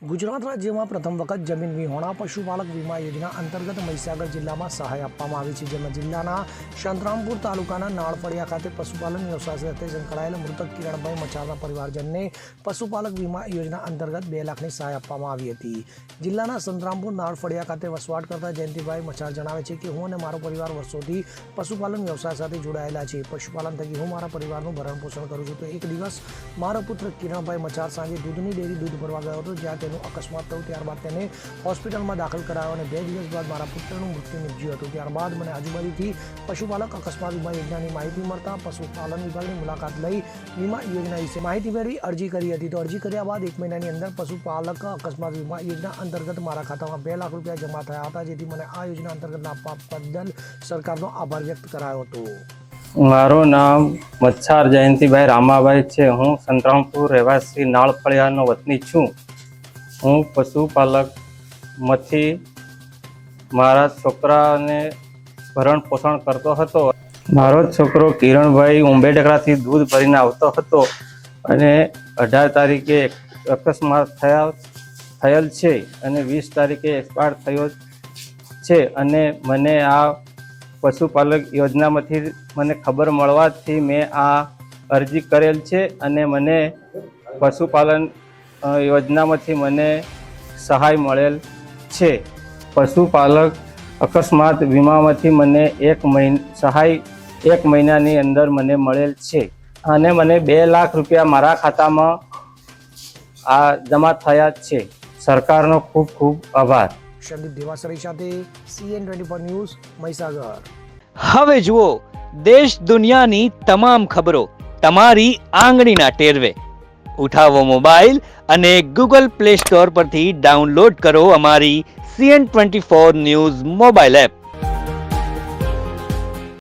ગુજરાત રાજ્યમાં પ્રથમ વખત જમીન વિહોણા પશુપાલક વીમા યોજના અંતર્ગત મહીસાગર જિલ્લામાં સહાય આપવામાં આવી છે, જેમાં જિલ્લાના સંતરામપુર તાલુકાના નાળફળિયા ખાતે પશુપાલન વ્યવસાય સાથે સંકળાયેલ મૃતક કિરણભાઈ મચારના પરિવારજનને પશુપાલક વીમા યોજના અંતર્ગત 2 લાખની સહાય આપવામાં આવી હતી। જિલ્લાના સંતરામપુર નાળફળિયા ખાતે વસવાટ કરતા જયંતિભાઈ મચાર જણાવે છે કે હું અને મારો પરિવાર વર્ષોથી પશુપાલન વ્યવસાય સાથે જોડાયેલા છે। પશુપાલન થકી હું મારા પરિવારનું ભરણ પોષણ કરું છું। તો એક દિવસ મારો પુત્ર કિરણભાઈ મચાર સાંજે દૂધની ડેરી દૂધ ભરવા ગયો હતો, જ્યાં તેનું અકસ્માત થયો। ત્યારબાદ તેને હોસ્પિટલમાં દાખલ કરાયો અને 2 દિવસ બાદ મારા પુત્રનું મૃત્યુ નિપજ્યું હતું। ત્યારબાદ મને આજુબાજુથી પશુપાલક અકસ્માત વીમા યોજનાની માહિતી મળતા પશુપાલન વિભાગની મુલાકાત લઈ વીમા યોજના વિશે માહિતી મેળવી અરજી કરી હતી। તો અરજી કર્યા બાદ 1 મહિનાની અંદર પશુપાલક અકસ્માત વીમા યોજના અંતર્ગત મારા ખાતામાં 2 લાખ રૂપિયા જમા થયા હતા, જેથી મને આ યોજના અંતર્ગત લાભ આપવા બદલ સરકારનો આભાર વ્યક્ત કરાયો હતો। મારું નામ મચ્છાર જયંતિભાઈ રામાભાઈ છે। હું સંતરામપુર રહેવાસી નાળફળિયાનો વતની છું। હું પશુપાલકમાંથી મારા છોકરાને ભરણ પોષણ કરતો હતો। મારો છોકરો કિરણભાઈ ઉંબેડકરાથી દૂધ ભરીને આવતો હતો અને 18 તારીખે અકસ્માત થયેલ છે અને 20 તારીખે એક્સપાયર થયો છે અને મને આ પશુપાલક યોજનામાંથી મને ખબર મળવાથી મેં આ અરજી કરેલ છે અને મને પશુપાલન યોજનામાંથી મને સહાય મળેલ છે। પશુપાલક અકસ્માત વીમામાંથી મને સહાય 1 મહિનાની અંદર મને મળેલ છે અને મને 2 લાખ રૂપિયા મારા ખાતામાં આ જમા થયા છે। સરકારનો ખૂબ ખૂબ આભાર। સંદીપ દેવાસરી સાથે CN24 ન્યૂઝ મહીસાગર। હવે જુઓ દેશ દુનિયાની તમામ ખબરો તમારી આંગળીના ટેરવે। ઉઠાવો મોબાઈલ અને ગૂગલ પ્લે સ્ટોર પરથી ડાઉનલોડ કરો અમારી CN24 ન્યૂઝ મોબાઈલ એપ।